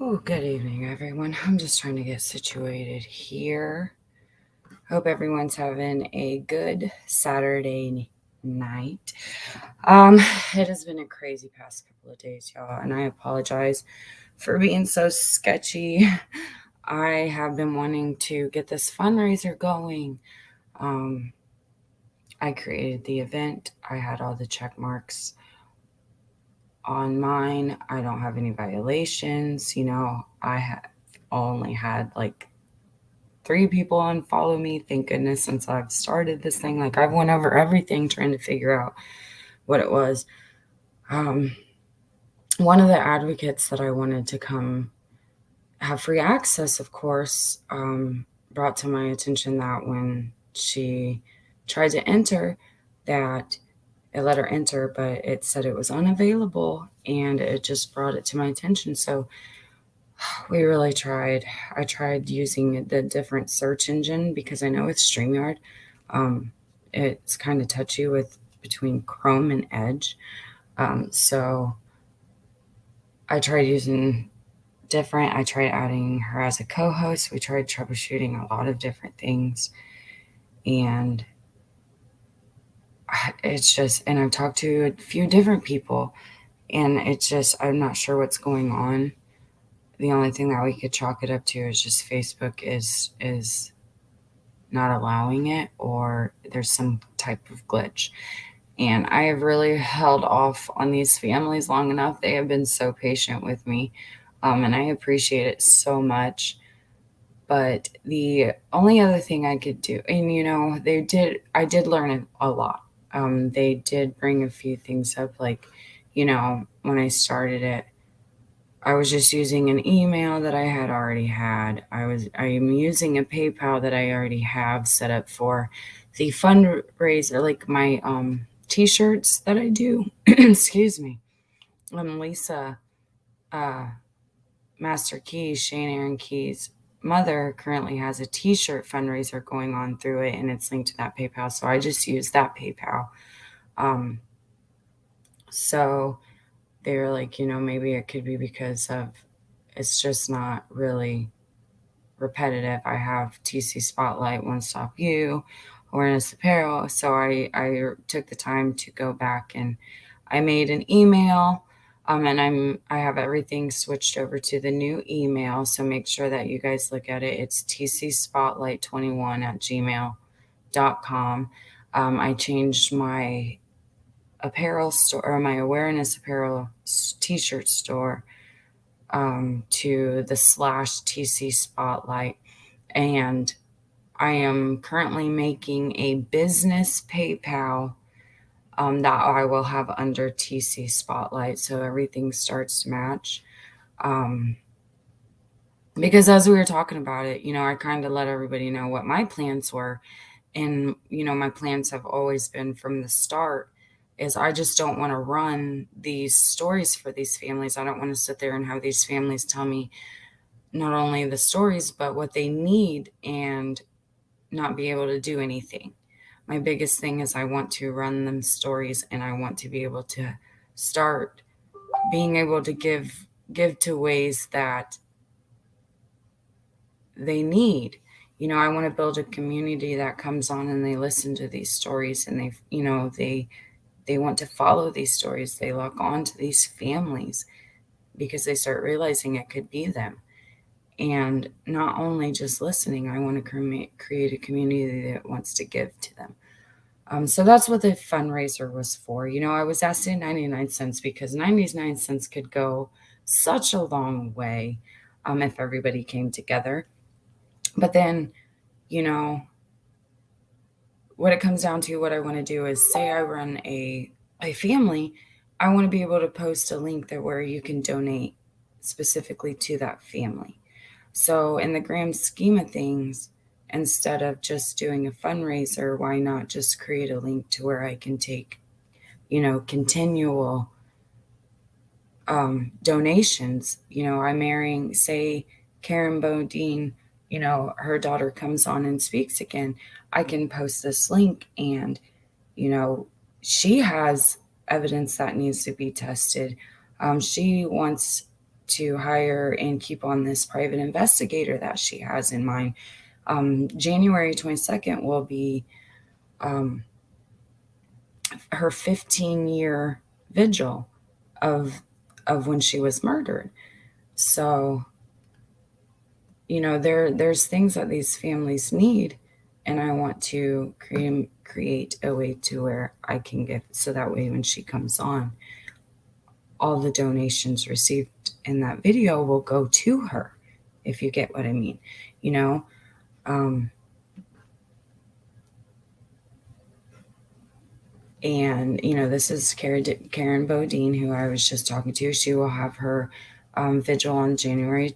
Oh, good evening, everyone. I'm just trying to get situated here. Hope everyone's having a good Saturday night. It has been a crazy past couple of days, y'all, and I apologize for being so sketchy. I have been wanting to get this fundraiser going. I created the event. I had all the check marks on mine. I don't have any violations. I have only had like 3 people unfollow me. Thank goodness, since I've started this thing. Like, I've went over everything trying to figure out what it was. One of the advocates that I wanted to come have free access, of course, brought to my attention that when she tried to enter, that it let her enter, but it said it was unavailable, and it just brought it to my attention. So we really tried. I tried using the different search engine because I know with StreamYard, it's kind of touchy with between Chrome and Edge. So I tried using different. I tried adding her as a co-host. We tried troubleshooting a lot of different things, and it's just. And I've talked to a few different people, and it's just I'm not sure what's going on. The only thing that we could chalk it up to is just Facebook is not allowing it, or there's some type of glitch. And I have really held off on these families long enough. They have been so patient with me, and I appreciate it so much. But the only other thing I could do, and I did learn a lot. They did bring a few things up, like, when I started it, I was just using an email that I had already had. I am using a PayPal that I already have set up for the fundraiser, like my t-shirts that I do. Excuse me. Lisa Master Keys, Shane Aaron Keys' mother currently has a t-shirt fundraiser going on through it, and it's linked to that PayPal. So I just use that PayPal. So they were like, maybe it could be because of it's just not really repetitive. I have TC Spotlight, One Stop You, Awareness Apparel. So I took the time to go back and I made an email. And I have everything switched over to the new email. So make sure that you guys look at it. It's tcspotlight21@gmail.com. I changed my apparel store, or my awareness apparel t-shirt store, to the /TC Spotlight. And I am currently making a business PayPal that I will have under TC Spotlight, so everything starts to match. Because as we were talking about it, I kind of let everybody know what my plans were. And, my plans have always been from the start is I just don't want to run these stories for these families. I don't want to sit there and have these families tell me not only the stories, but what they need and not be able to do anything. My biggest thing is I want to run them stories, and I want to be able to start being able to give to ways that they need. I want to build a community that comes on and they listen to these stories, and they want to follow these stories. They lock on to these families because they start realizing it could be them. And not only just listening, I want to create a community that wants to give to them. So that's what the fundraiser was for. I was asking 99 cents because 99 cents could go such a long way if everybody came together. But then, what it comes down to, what I want to do is, say I run a family, I want to be able to post a link that where you can donate specifically to that family. So in the grand scheme of things, instead of just doing a fundraiser, why not just create a link to where I can take, continual donations. I'm marrying, say, Karen Bodine, her daughter comes on and speaks again. I can post this link, and, she has evidence that needs to be tested. She wants to hire and keep on this private investigator that she has in mind. January 22nd will be her 15-year vigil of when she was murdered. So, there's things that these families need, and I want to create a way to where I can give, so that way when she comes on, all the donations received in that video will go to her, if you get what I mean. And this is Karen Bodine, who I was just talking to. She will have her vigil on January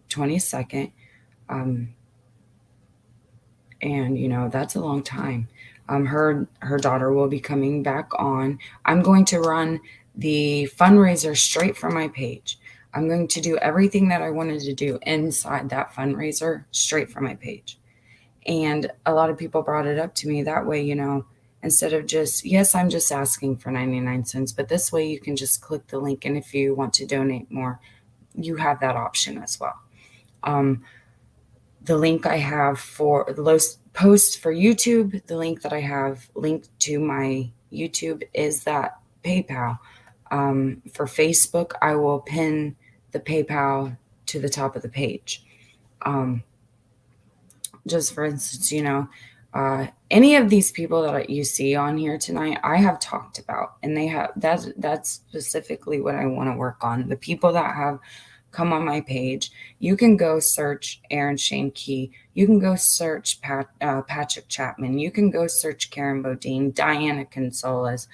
22nd. And that's a long time. Her daughter will be coming back on. I'm going to run the fundraiser straight from my page. I'm going to do everything that I wanted to do inside that fundraiser straight from my page. And a lot of people brought it up to me that way, instead of just, yes, I'm just asking for 99 cents, but this way you can just click the link. And if you want to donate more, you have that option as well. The link I have for the post for YouTube, the link that I have linked to my YouTube is that PayPal. For Facebook, I will pin the PayPal to the top of the page. Just for instance, any of these people that you see on here tonight, I have talked about, and that's specifically what I want to work on. The people that have come on my page, you can go search Aaron Shane Key. You can go search Patrick Chapman. You can go search Karen Bodine, Diana Consolas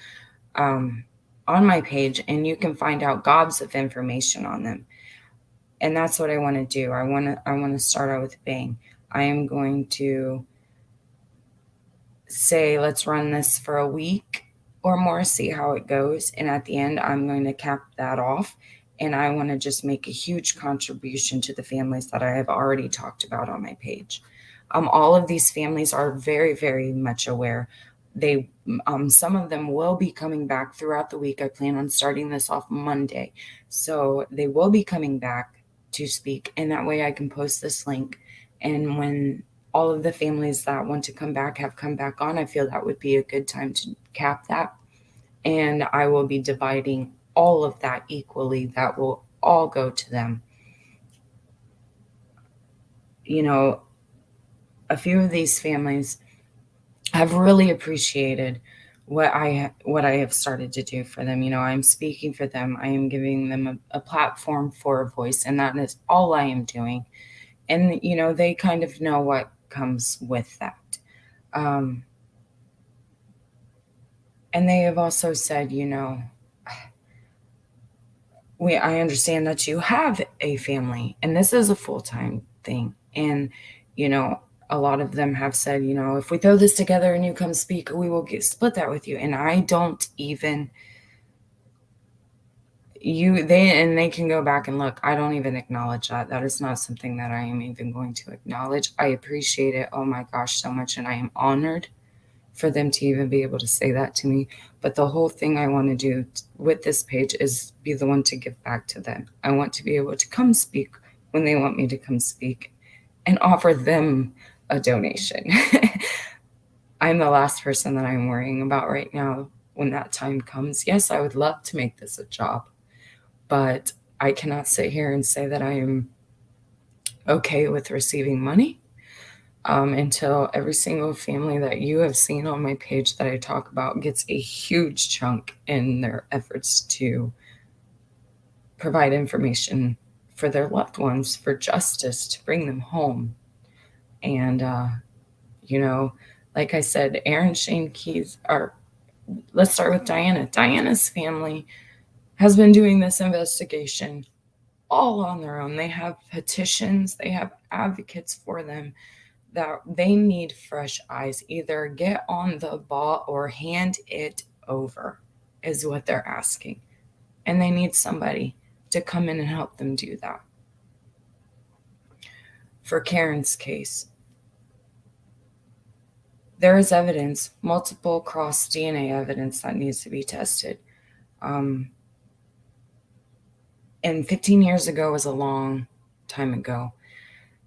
on my page, and you can find out gobs of information on them. And that's what I want to do. I want to start out with a bang. I am going to say, let's run this for a week or more, see how it goes. And at the end, I'm going to cap that off. And I want to just make a huge contribution to the families that I have already talked about on my page. All of these families are very, very much aware. Some of them will be coming back throughout the week. I plan on starting this off Monday. So they will be coming back to speak. And that way I can post this link. And when all of the families that want to come back have come back on, I feel that would be a good time to cap that. And I will be dividing all of that equally. That will all go to them. A few of these families have really appreciated what I have started to do for them. I'm speaking for them. I am giving them a platform for a voice, and that is all I am doing. And, they kind of know what comes with that. And they have also said, I understand that you have a family, and this is a full-time thing. And, a lot of them have said, if we throw this together and you come speak, we will split that with you. And I don't even, they can go back and look. I don't even acknowledge that. That is not something that I am even going to acknowledge. I appreciate it. Oh my gosh, so much. And I am honored for them to even be able to say that to me. But the whole thing I want to do with this page is be the one to give back to them. I want to be able to come speak when they want me to come speak and offer them a donation. I'm the last person that I'm worrying about right now when that time comes. Yes, I would love to make this a job, but I cannot sit here and say that I am okay with receiving money until every single family that you have seen on my page that I talk about gets a huge chunk in their efforts to provide information for their loved ones, for justice, to bring them home. And, like I said, Aaron Shane Keys let's start with Diana. Diana's family has been doing this investigation all on their own. They have petitions, they have advocates for them, that they need fresh eyes. Either get on the ball or hand it over is what they're asking. And they need somebody to come in and help them do that. For Karen's case, there is evidence, multiple cross DNA evidence that needs to be tested. And 15 years ago was a long time ago.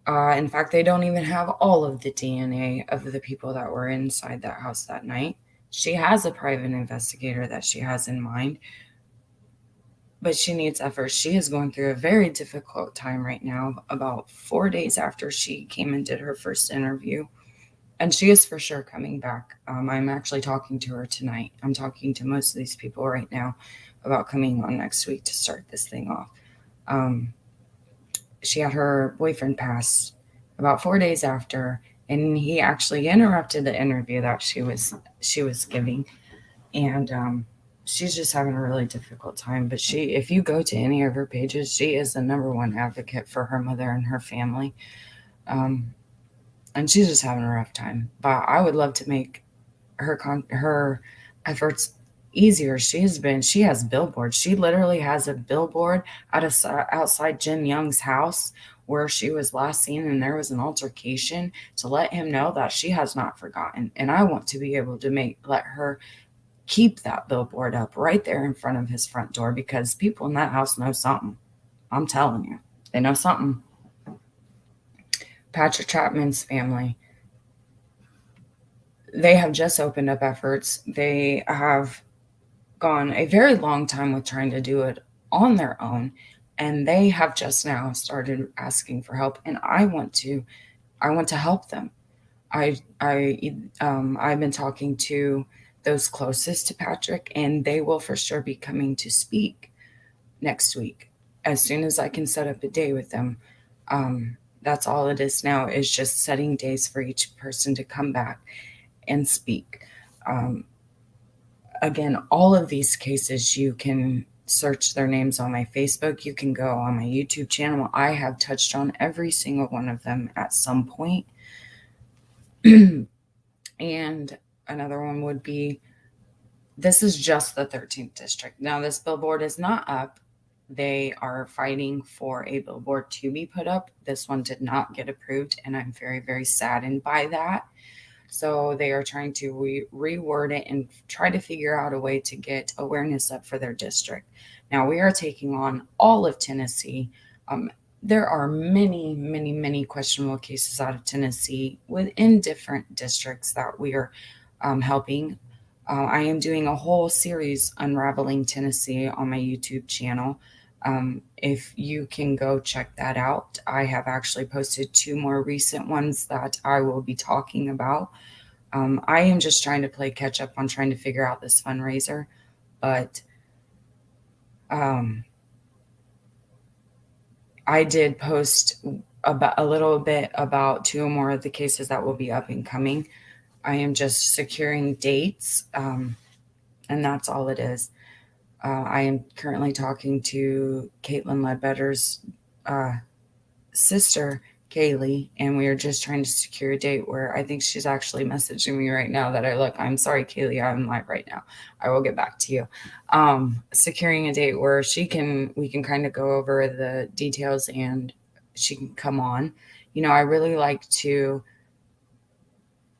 In fact, they don't even have all of the DNA of the people that were inside that house that night. She has a private investigator that she has in mind, but she needs effort. She is going through a very difficult time right now, about 4 days after she came and did her first interview. And she is for sure coming back. I'm actually talking to her tonight. I'm talking to most of these people right now about coming on next week to start this thing off. She had her boyfriend pass about 4 days after, and he actually interrupted the interview that she was giving, and she's just having a really difficult time. But if you go to any of her pages, she is the number one advocate for her mother and her family, and she's just having a rough time. But I would love to make her efforts easier. She has billboards. She literally has a billboard outside Jin Young's house where she was last seen, and there was an altercation to let him know that she has not forgotten. And I want to be able to let her keep that billboard up right there in front of his front door, because people in that house know something. I'm telling you, they know something. Patrick Chapman's family, they have just opened up efforts. They have gone a very long time with trying to do it on their own, and they have just now started asking for help, and I want to help them. I've been talking to those closest to Patrick, and they will for sure be coming to speak next week as soon as I can set up a day with them. That's all it is now, is just setting days for each person to come back and speak. Again, all of these cases, you can search their names on my Facebook. You can go on my YouTube channel. I have touched on every single one of them at some point. And another one would be, this is just the 13th district. Now, this billboard is not up. They are fighting for a billboard to be put up. This one did not get approved, and I'm very, very saddened by that. So they are trying to reword it and try to figure out a way to get awareness up for their district. Now, we are taking on all of Tennessee. There are many, many, many questionable cases out of Tennessee within different districts that we are helping. I am doing a whole series unraveling Tennessee on my YouTube channel. If you can go check that out, I have actually posted 2 more recent ones that I will be talking about. I am just trying to play catch up on trying to figure out this fundraiser, but I did post about a little bit about 2 more of the cases that will be up and coming. I am just securing dates, and that's all it is. I am currently talking to Caitlin Ledbetter's sister, Kaylee, and we are just trying to secure a date where I think she's actually messaging me right now that I'm sorry, Kaylee, I'm live right now. I will get back to you. Securing a date where we can kind of go over the details and she can come on. I really like to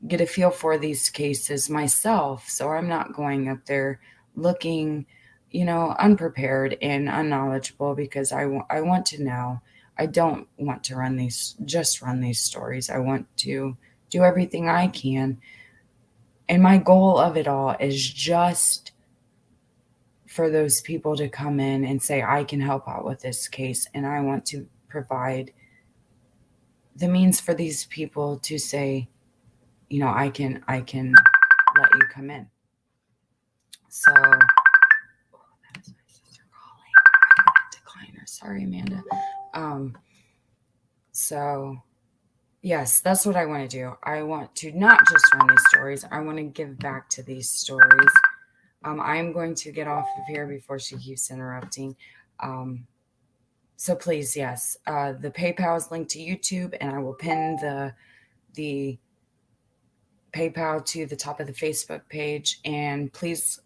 get a feel for these cases myself, so I'm not going up there looking, unprepared and unknowledgeable, because I want to know. I don't want to run these stories. I want to do everything I can. And my goal of it all is just for those people to come in and say, I can help out with this case. And I want to provide the means for these people to say, I can let you come in. So, that is my sister calling. Decliner. Sorry, Amanda. So yes, that's what I want to do. I want to not just run these stories. I want to give back to these stories. I'm going to get off of here before she keeps interrupting. So please, yes, the PayPal is linked to YouTube, and I will pin the PayPal to the top of the Facebook page. And please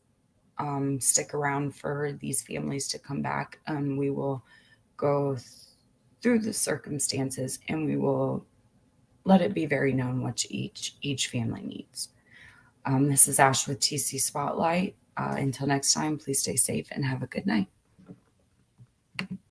stick around for these families to come back. We will go through the circumstances, and we will let it be very known what each family needs. This is Ash with TC Spotlight. Until next time, please stay safe and have a good night.